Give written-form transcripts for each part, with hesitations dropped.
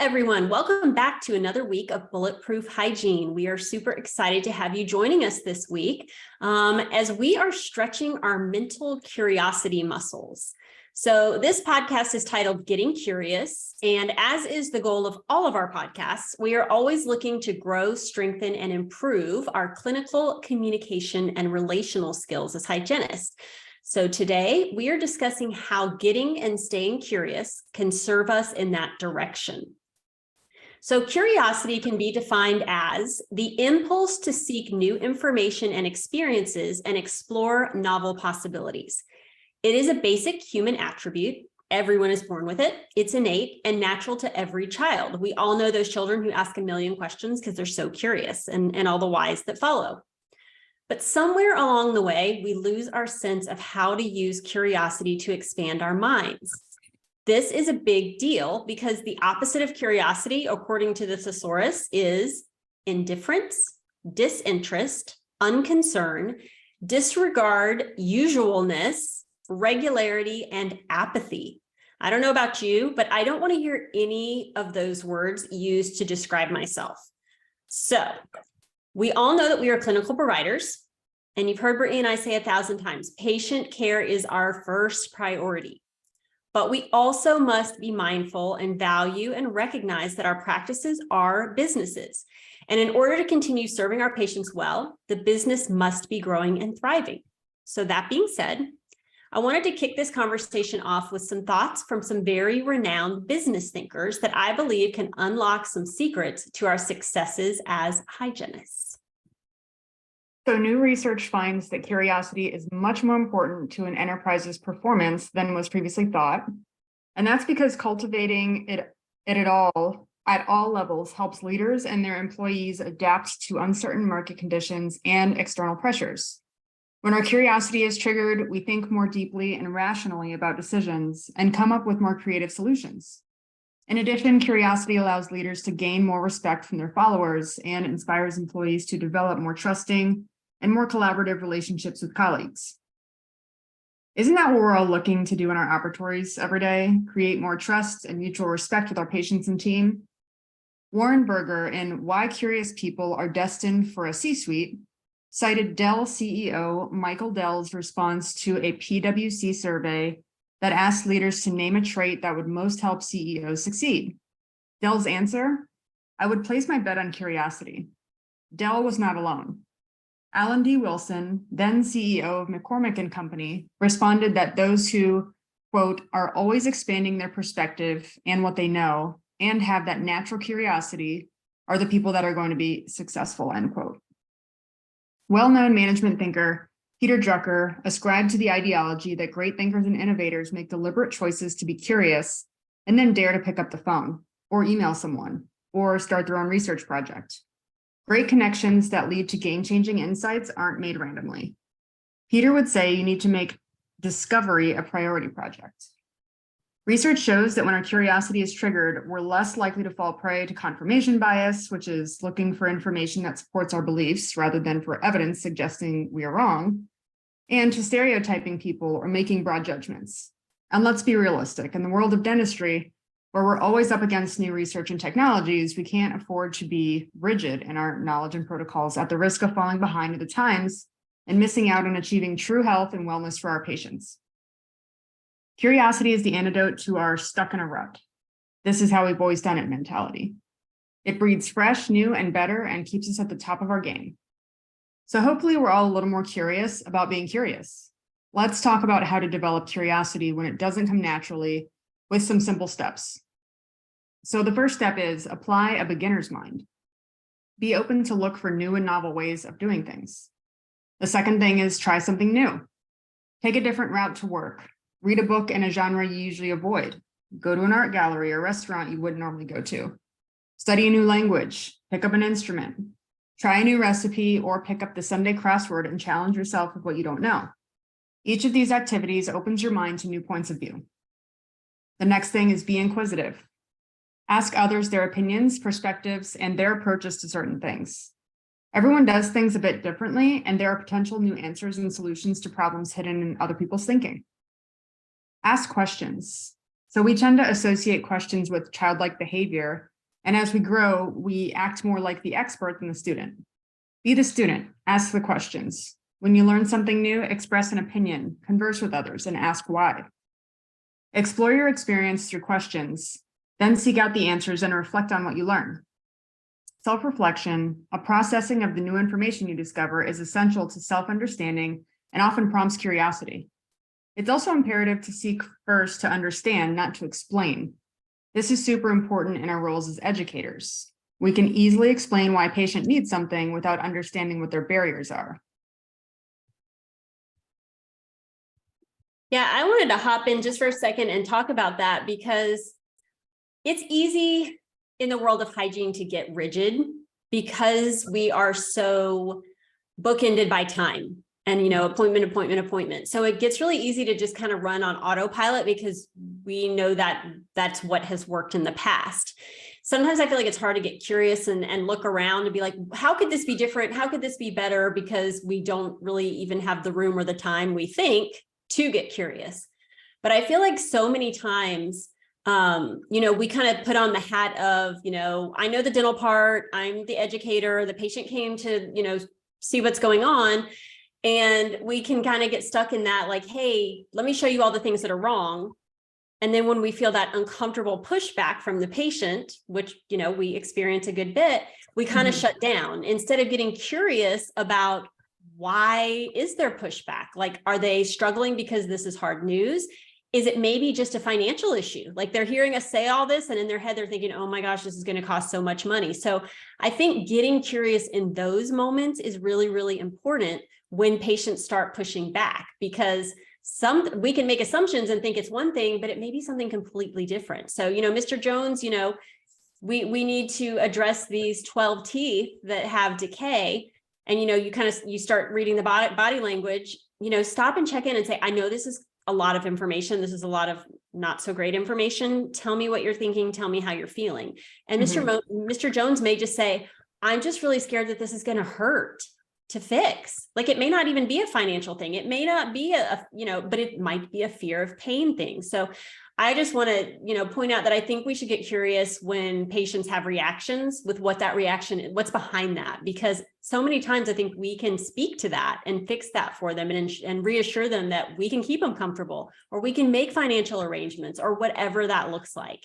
everyone. Welcome back to another week of Bulletproof Hygiene. We are super excited to have you joining us this week as we are stretching our mental curiosity muscles. So this podcast is titled Getting Curious, and as is the goal of all of our podcasts, we are always looking to grow, strengthen, and improve our clinical communication and relational skills as hygienists. So today we are discussing how getting and staying curious can serve us in that direction. So curiosity can be defined as the impulse to seek new information and experiences and explore novel possibilities. It is a basic human attribute. Everyone is born with it. It's innate and natural to every child. We all know those children who ask a million questions because they're so curious and all the whys that follow. But somewhere along the way, we lose our sense of how to use curiosity to expand our minds. This is a big deal because the opposite of curiosity, according to the thesaurus, is indifference, disinterest, unconcern, disregard, usualness, regularity, and apathy. I don't know about you, but I don't want to hear any of those words used to describe myself. So we all know that we are clinical providers, and you've heard Brittany and I say 1,000 times, patient care is our first priority. But we also must be mindful and value and recognize that our practices are businesses. And in order to continue serving our patients well, the business must be growing and thriving. So that being said, I wanted to kick this conversation off with some thoughts from some very renowned business thinkers that I believe can unlock some secrets to our successes as hygienists. So new research finds that curiosity is much more important to an enterprise's performance than was previously thought. And that's because cultivating it at all levels helps leaders and their employees adapt to uncertain market conditions and external pressures. When our curiosity is triggered, we think more deeply and rationally about decisions and come up with more creative solutions. In addition, curiosity allows leaders to gain more respect from their followers and inspires employees to develop more trusting and more collaborative relationships with colleagues. Isn't that what we're all looking to do in our operatories every day? Create more trust and mutual respect with our patients and team? Warren Berger in Why Curious People Are Destined for a C-Suite cited Dell CEO Michael Dell's response to a PwC survey that asked leaders to name a trait that would most help CEOs succeed. Dell's answer, I would place my bet on curiosity. Dell was not alone. Alan D. Wilson, then CEO of McCormick & Company, responded that those who, quote, are always expanding their perspective and what they know and have that natural curiosity are the people that are going to be successful, end quote. Well-known management thinker Peter Drucker ascribed to the ideology that great thinkers and innovators make deliberate choices to be curious and then dare to pick up the phone or email someone or start their own research project. Great connections that lead to game-changing insights aren't made randomly. Peter would say you need to make discovery a priority project. Research shows that when our curiosity is triggered, we're less likely to fall prey to confirmation bias, which is looking for information that supports our beliefs rather than for evidence suggesting we are wrong, and to stereotyping people or making broad judgments. And let's be realistic, in the world of dentistry, where we're always up against new research and technologies, we can't afford to be rigid in our knowledge and protocols at the risk of falling behind at the times and missing out on achieving true health and wellness for our patients. Curiosity is the antidote to our stuck in a rut. This is how we've always done it mentality. It breeds fresh, new, and better and keeps us at the top of our game. So hopefully we're all a little more curious about being curious. Let's talk about how to develop curiosity when it doesn't come naturally with some simple steps. So the first step is apply a beginner's mind. Be open to look for new and novel ways of doing things. The second thing is try something new. Take a different route to work. Read a book in a genre you usually avoid. Go to an art gallery or restaurant you wouldn't normally go to. Study a new language. Pick up an instrument. Try a new recipe or pick up the Sunday crossword and challenge yourself with what you don't know. Each of these activities opens your mind to new points of view. The next thing is be inquisitive. Ask others their opinions, perspectives, and their approaches to certain things. Everyone does things a bit differently, and there are potential new answers and solutions to problems hidden in other people's thinking. Ask questions. So we tend to associate questions with childlike behavior, And as we grow, we act more like the expert than the student. Be the student, ask the questions. When you learn something new, express an opinion, converse with others, and ask why. Explore your experience through questions, then seek out the answers and reflect on what you learn. Self-reflection, a processing of the new information you discover, is essential to self-understanding and often prompts curiosity. It's also imperative to seek first to understand, not to explain. This is super important in our roles as educators. We can easily explain why a patient needs something without understanding what their barriers are. Yeah, I wanted to hop in just for a second and talk about that because it's easy in the world of hygiene to get rigid because we are so bookended by time and, appointment. So it gets really easy to just kind of run on autopilot because we know that that's what has worked in the past. Sometimes I feel like it's hard to get curious and look around and be like, how could this be different? How could this be better? Because we don't really even have the room or the time, we think, to get curious. But I feel like so many times, we kind of put on the hat of, I know the dental part, I'm the educator, the patient came to, see what's going on. And we can kind of get stuck in that, like, hey, let me show you all the things that are wrong. And then when we feel that uncomfortable pushback from the patient, which, we experience a good bit, we kind of shut down instead of getting curious about why is there pushback? Like, are they struggling because this is hard news? Is it maybe just a financial issue? Like they're hearing us say all this and in their head, they're thinking, oh my gosh, this is going to cost so much money. So I think getting curious in those moments is really, really important when patients start pushing back, because we can make assumptions and think it's one thing, but it may be something completely different. So, Mr. Jones, we need to address these 12 teeth that have decay. And, you start reading the body language, stop and check in and say, I know this is a lot of information. This is a lot of not so great information. Tell me what you're thinking. Tell me how you're feeling. And Mr. Jones may just say, I'm just really scared that this is going to hurt to fix. Like it may not even be a financial thing. It may not be but it might be a fear of pain thing. So I just want to, point out that I think we should get curious when patients have reactions with what that reaction, what's behind that, because so many times I think we can speak to that and fix that for them and reassure them that we can keep them comfortable, or we can make financial arrangements, or whatever that looks like.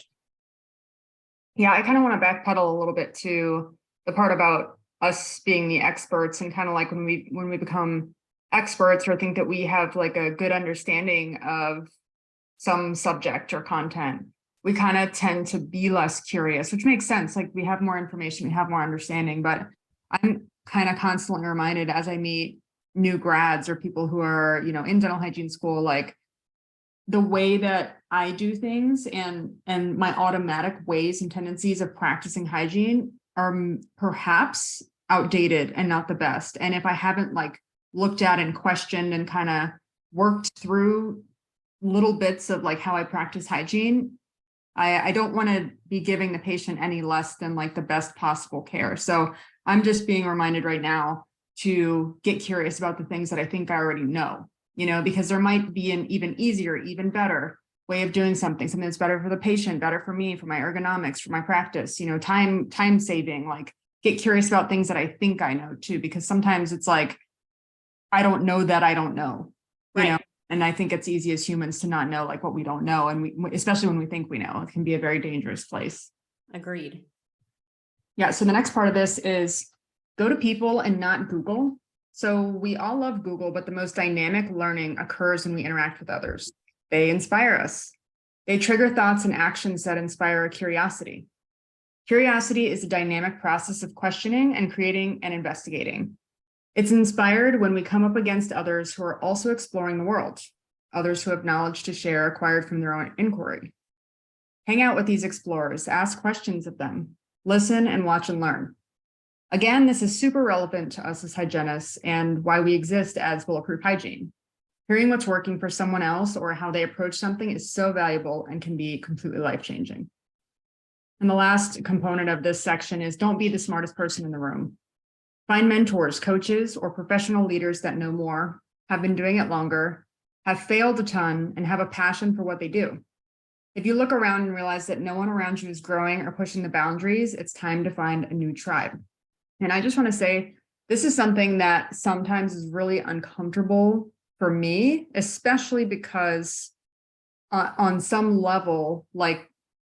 Yeah, I kind of want to backpedal a little bit to the part about us being the experts, and kind of like when we become experts or think that we have like a good understanding of some subject or content, we kind of tend to be less curious, which makes sense. Like we have more information, we have more understanding, but I'm kind of constantly reminded as I meet new grads or people who are, in dental hygiene school, like the way that I do things and my automatic ways and tendencies of practicing hygiene are perhaps outdated and not the best. And if I haven't like looked at and questioned and kind of worked through little bits of like how I practice hygiene, I don't want to be giving the patient any less than like the best possible care. So I'm just being reminded right now to get curious about the things that I think I already know, because there might be an even easier, even better way of doing something that's better for the patient, better for me, for my ergonomics, for my practice, time saving. Like get curious about things that I think I know too, because sometimes it's like, I don't know that I don't know, right. And I think it's easy as humans to not know like what we don't know. And we, especially when we think we know, it can be a very dangerous place. Agreed. Yeah. So the next part of this is go to people and not Google. So we all love Google, but the most dynamic learning occurs when we interact with others. They inspire us. They trigger thoughts and actions that inspire curiosity. Curiosity is a dynamic process of questioning and creating and investigating. It's inspired when we come up against others who are also exploring the world, others who have knowledge to share acquired from their own inquiry. Hang out with these explorers, ask questions of them, listen and watch and learn. Again, this is super relevant to us as hygienists and why we exist as Bulletproof Hygiene. Hearing what's working for someone else or how they approach something is so valuable and can be completely life-changing. And the last component of this section is don't be the smartest person in the room. Find mentors, coaches, or professional leaders that know more, have been doing it longer, have failed a ton, and have a passion for what they do. If you look around and realize that no one around you is growing or pushing the boundaries, it's time to find a new tribe. And I just want to say, this is something that sometimes is really uncomfortable for me, especially because on some level, like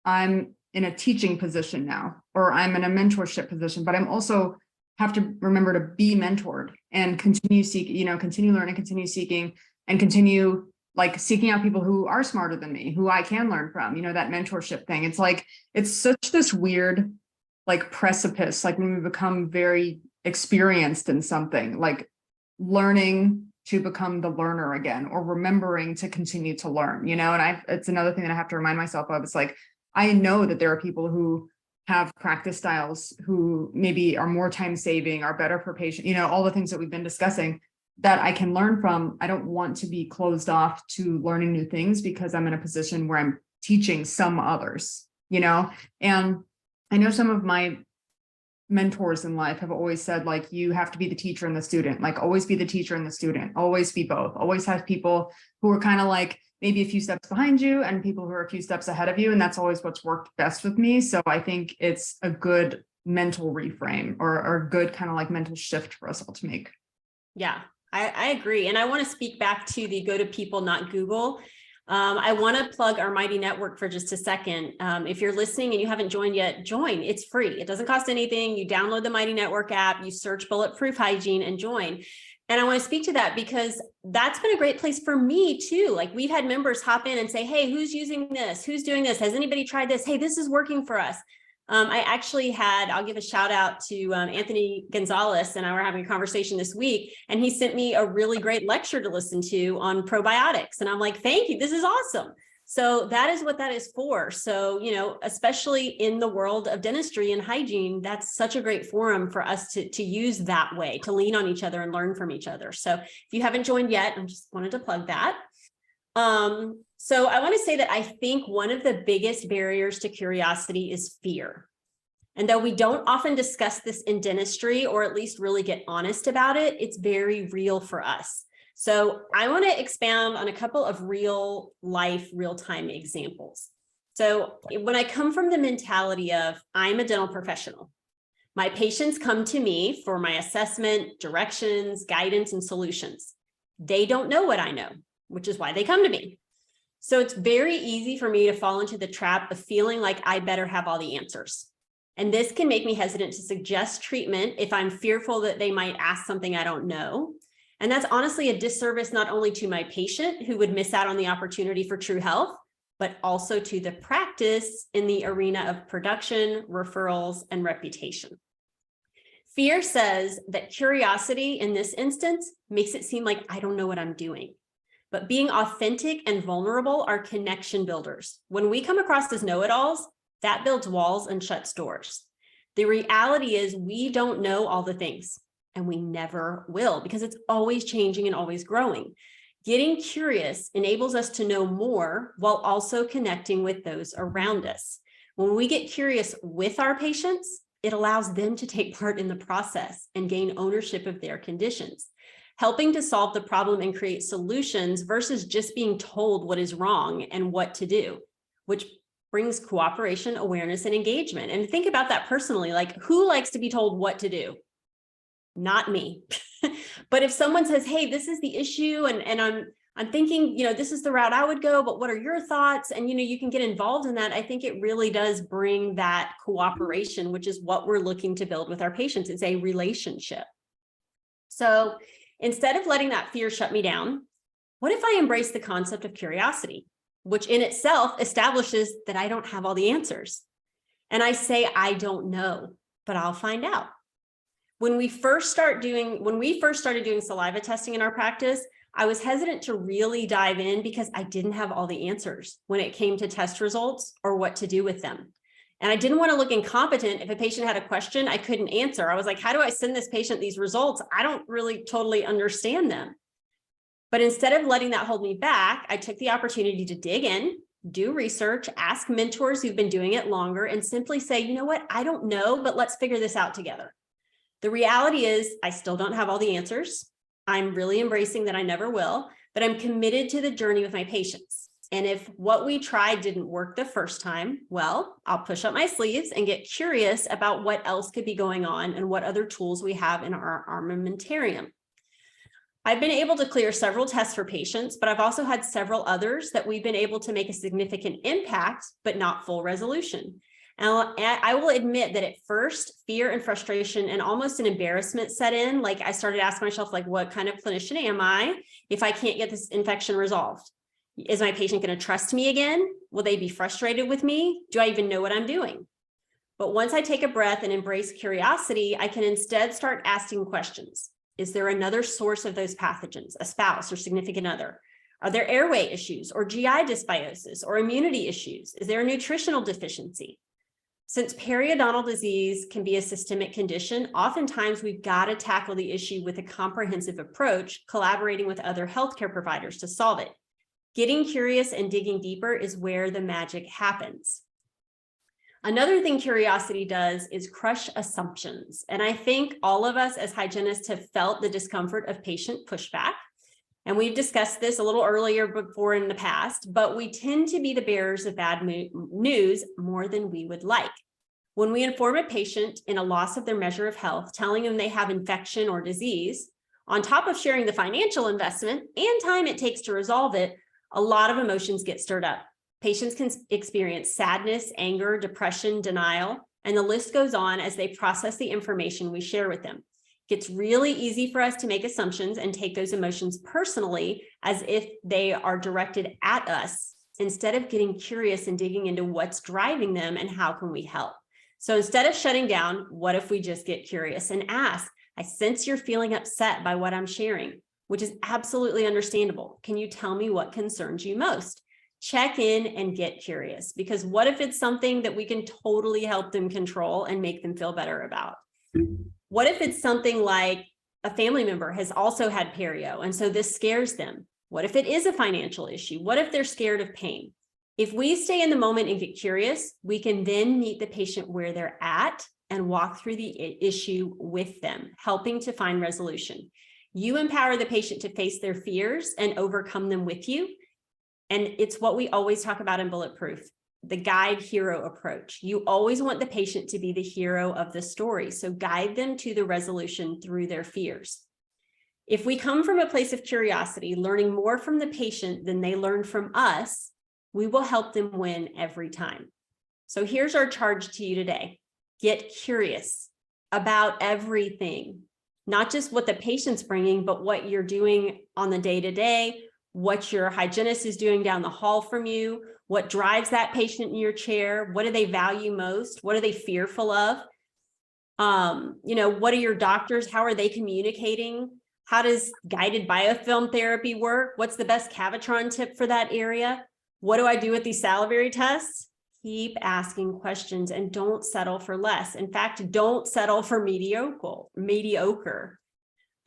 I'm in a teaching position now, or I'm in a mentorship position, but I'm also have to remember to be mentored and continue seeking, continue learning, continue seeking, and continue like seeking out people who are smarter than me, who I can learn from, that mentorship thing. It's like, it's such this weird, like precipice, like when we become very experienced in something, like learning to become the learner again, or remembering to continue to learn, and it's another thing that I have to remind myself of. It's like, I know that there are people who have practice styles who maybe are more time saving, are better for patient, all the things that we've been discussing that I can learn from. I don't want to be closed off to learning new things because I'm in a position where I'm teaching some others, and I know some of my mentors in life have always said, like, you have to be the teacher and the student, like always be the teacher and the student, always be both, always have people who are kind of like maybe a few steps behind you and people who are a few steps ahead of you. And that's always what's worked best with me. So I think it's a good mental reframe or a good kind of like mental shift for us all to make. Yeah, I agree. And I want to speak back to the go to people, not Google. I want to plug our Mighty Network for just a second. If you're listening and you haven't joined yet, join. It's free. It doesn't cost anything. You download the Mighty Network app, you search Bulletproof Hygiene and join. And I want to speak to that because that's been a great place for me too. Like we've had members hop in and say, hey, who's using this? Who's doing this? Has anybody tried this? Hey, this is working for us. I actually I'll give a shout out to Anthony Gonzalez, and I were having a conversation this week, and he sent me a really great lecture to listen to on probiotics. And I'm like, thank you, this is awesome. So that is what that is for. So, especially in the world of dentistry and hygiene, that's such a great forum for us to use that way, to lean on each other and learn from each other. So if you haven't joined yet, I just wanted to plug that. So I want to say that I think one of the biggest barriers to curiosity is fear. And though we don't often discuss this in dentistry, or at least really get honest about it, it's very real for us. So I want to expound on a couple of real life, real-time examples. So when I come from the mentality of I'm a dental professional, my patients come to me for my assessment, directions, guidance, and solutions. They don't know what I know, which is why they come to me. So it's very easy for me to fall into the trap of feeling like I better have all the answers. And this can make me hesitant to suggest treatment if I'm fearful that they might ask something I don't know. And that's honestly a disservice not only to my patient, who would miss out on the opportunity for true health, but also to the practice in the arena of production, referrals, and reputation. Fear says that curiosity in this instance makes it seem like I don't know what I'm doing. But being authentic and vulnerable are connection builders. When we come across as know-it-alls, that builds walls and shuts doors. The reality is we don't know all the things, and we never will, because it's always changing and always growing. Getting curious enables us to know more while also connecting with those around us. When we get curious with our patients, it allows them to take part in the process and gain ownership of their conditions, helping to solve the problem and create solutions versus just being told what is wrong and what to do, which brings cooperation, awareness, and engagement. And think about that personally, like who likes to be told what to do? Not me. But if someone says, hey, this is the issue, and I'm thinking, this is the route I would go, but what are your thoughts? And, you can get involved in that. I think it really does bring that cooperation, which is what we're looking to build with our patients. It's a relationship. So instead of letting that fear shut me down, what if I embrace the concept of curiosity, which in itself establishes that I don't have all the answers? And I say, I don't know, but I'll find out. When we first started doing saliva testing in our practice, I was hesitant to really dive in because I didn't have all the answers when it came to test results or what to do with them. And I didn't want to look incompetent if a patient had a question I couldn't answer. I was like, how do I send this patient these results? I don't really totally understand them. But instead of letting that hold me back, I took the opportunity to dig in, do research, ask mentors who've been doing it longer, and simply say, you know what, I don't know, but let's figure this out together. The reality is I still don't have all the answers. I'm really embracing that I never will, but I'm committed to the journey with my patients. And if what we tried didn't work the first time, well, I'll push up my sleeves and get curious about what else could be going on and what other tools we have in our armamentarium. I've been able to clear several tests for patients, but I've also had several others that we've been able to make a significant impact, but not full resolution. And I will admit that at first, fear and frustration and almost an embarrassment set in. Like I started asking myself, like, what kind of clinician am I if I can't get this infection resolved? Is my patient going to trust me again? Will they be frustrated with me? Do I even know what I'm doing? But once I take a breath and embrace curiosity, I can instead start asking questions. Is there another source of those pathogens, a spouse or significant other? Are there airway issues or GI dysbiosis or immunity issues? Is there a nutritional deficiency? Since periodontal disease can be a systemic condition, oftentimes we've got to tackle the issue with a comprehensive approach, collaborating with other healthcare providers to solve it. Getting curious and digging deeper is where the magic happens. Another thing curiosity does is crush assumptions. And I think all of us as hygienists have felt the discomfort of patient pushback. And we've discussed this a little earlier before in the past, but we tend to be the bearers of bad news more than we would like. When we inform a patient in a loss of their measure of health, telling them they have infection or disease, on top of sharing the financial investment and time it takes to resolve it, a lot of emotions get stirred up. Patients can experience sadness, anger, depression, denial, and the list goes on as they process the information we share with them. It's really easy for us to make assumptions and take those emotions personally as if they are directed at us, instead of getting curious and digging into what's driving them and how can we help. So instead of shutting down, what if we just get curious and ask, I sense you're feeling upset by what I'm sharing, which is absolutely understandable. Can you tell me what concerns you most? Check in and get curious, because what if it's something that we can totally help them control and make them feel better about? What if it's something like a family member has also had perio, and so this scares them? What if it is a financial issue? What if they're scared of pain? If we stay in the moment and get curious, we can then meet the patient where they're at and walk through the issue with them, helping to find resolution. You empower the patient to face their fears and overcome them with you. And it's what we always talk about in Bulletproof, the guide-hero approach. You always want the patient to be the hero of the story, so guide them to the resolution through their fears. If we come from a place of curiosity, learning more from the patient than they learn from us, we will help them win every time. So here's our charge to you today. Get curious about everything, not just what the patient's bringing, but what you're doing on the day-to-day, what your hygienist is doing down the hall from you, what drives that patient in your chair, what do they value most, what are they fearful of? What are your doctors, how are they communicating? How does guided biofilm therapy work? What's the best Cavitron tip for that area? What do I do with these salivary tests? Keep asking questions and don't settle for less. In fact, don't settle for mediocre.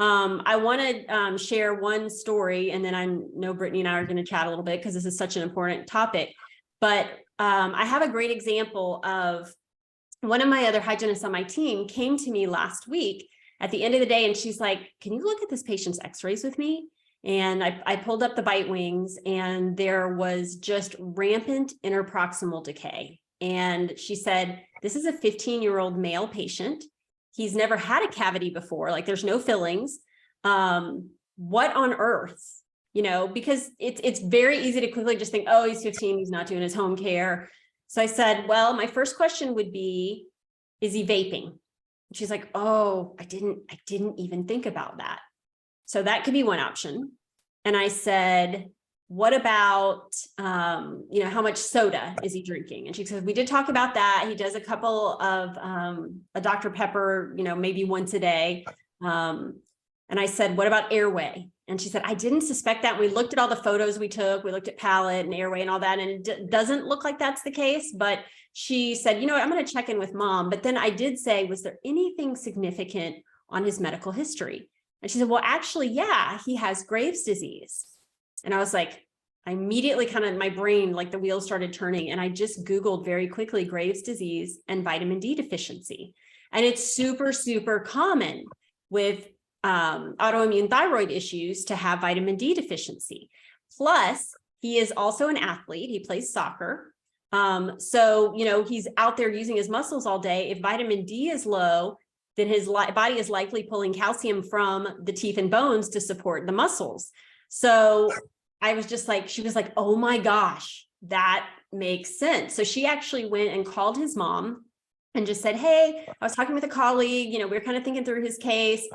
I want to share one story, and then I know Brittany and I are going to chat a little bit because this is such an important topic. But I have a great example of one of my other hygienists on my team came to me last week at the end of the day, and she's like, can you look at this patient's x-rays with me? And I pulled up the bite wings, and there was just rampant interproximal decay. And she said, this is a 15-year-old male patient. He's never had a cavity before, like there's no fillings. What on earth? Because it's very easy to quickly just think, oh, he's 15, he's not doing his home care. So I said, well, my first question would be, is he vaping? She's like, oh, I didn't even think about that. So that could be one option. And I said, what about, how much soda is he drinking? And she said, we did talk about that. He does a couple of a Dr. Pepper, maybe once a day. And I said, what about airway? And she said, I didn't suspect that. We looked at all the photos we took. We looked at palate and airway and all that. And it doesn't look like that's the case. But she said, I'm going to check in with mom. But then I did say, was there anything significant on his medical history? And she said, well, actually, yeah, he has Graves' disease. And I was like, I immediately my brain, like the wheels started turning, and I just Googled very quickly Graves' disease and vitamin D deficiency. And it's super, super common with autoimmune thyroid issues to have vitamin D deficiency. Plus, He is also an athlete. He plays soccer. So, he's out there using his muscles all day. If vitamin D is low, then his body is likely pulling calcium from the teeth and bones to support the muscles. So I was just like, she was like, oh my gosh, that makes sense. So she actually went and called his mom and just said, hey, I was talking with a colleague, we were kind of thinking through his case,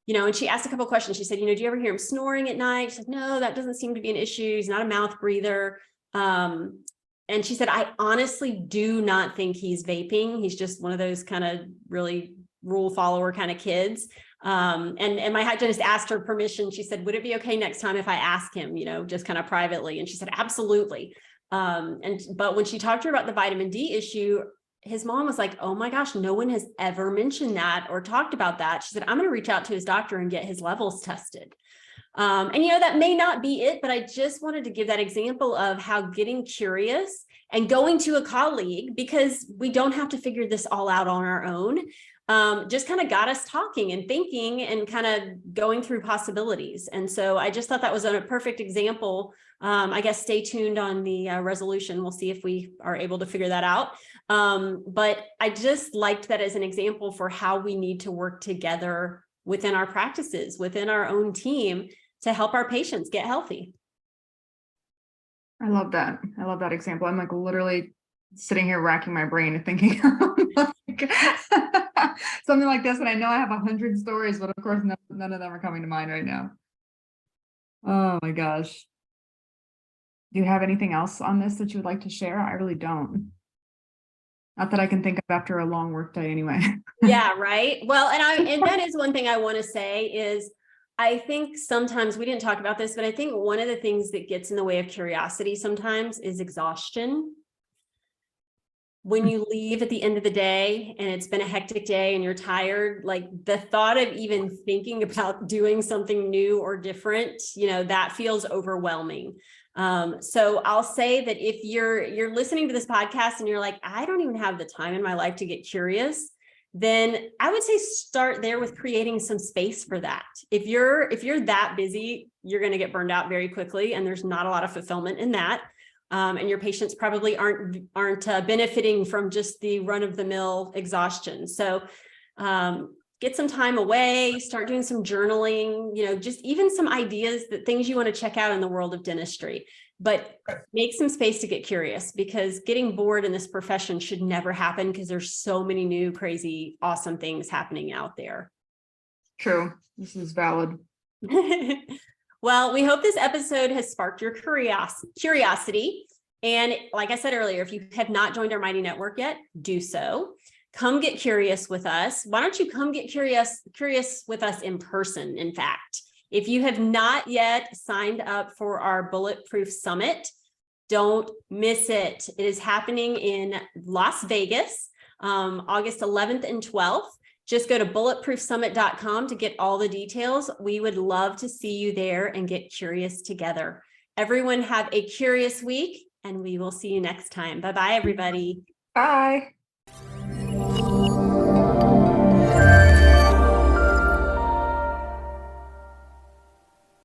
and she asked a couple of questions. She said, do you ever hear him snoring at night? She said, no, that doesn't seem to be an issue. He's not a mouth breather. And she said, I honestly do not think he's vaping. He's just one of those kind of really rule follower kind of kids. And my hygienist asked her permission. She said, would it be okay next time if I ask him, just kind of privately? And she said, absolutely. But when she talked to her about the vitamin D issue, his mom was like, oh my gosh, no one has ever mentioned that or talked about that. She said, I'm going to reach out to his doctor and get his levels tested. And that may not be it, but I just wanted to give that example of how getting curious and going to a colleague, because we don't have to figure this all out on our own, just kind of got us talking and thinking and kind of going through possibilities. And so I just thought that was a perfect example. I guess stay tuned on the resolution. We'll see if we are able to figure that out. But I just liked that as an example for how we need to work together within our practices, within our own team, to help our patients get healthy. I love that. I love that example. I'm like literally sitting here racking my brain thinking like, something like this. And I know I have 100 stories, but of course, none of them are coming to mind right now. Oh my gosh. Do you have anything else on this that you would like to share? I really don't. Not that I can think of after a long work day anyway. Yeah, right. Well, and that is one thing I want to say is I think sometimes we didn't talk about this, but I think one of the things that gets in the way of curiosity sometimes is exhaustion. When you leave at the end of the day and it's been a hectic day and you're tired, like the thought of even thinking about doing something new or different, that feels overwhelming. So I'll say that if you're listening to this podcast and you're like, I don't even have the time in my life to get curious, then I would say start there with creating some space for that. If you're that busy, you're going to get burned out very quickly, and there's not a lot of fulfillment in that. And your patients probably aren't benefiting from just the run-of-the-mill exhaustion. So get some time away, start doing some journaling, just even some ideas, that things you want to check out in the world of dentistry, but make some space to get curious, because getting bored in this profession should never happen, because there's so many new, crazy, awesome things happening out there. True. This is valid. Well, we hope this episode has sparked your curiosity. And like I said earlier, if you have not joined our Mighty Network yet, do so. Come get curious with us. Why don't you come get curious with us in person, in fact? If you have not yet signed up for our Bulletproof Summit, don't miss it. It is happening in Las Vegas, August 11th and 12th. Just go to bulletproofsummit.com to get all the details. We would love to see you there and get curious together. Everyone have a curious week, and we will see you next time. Bye-bye, everybody. Bye.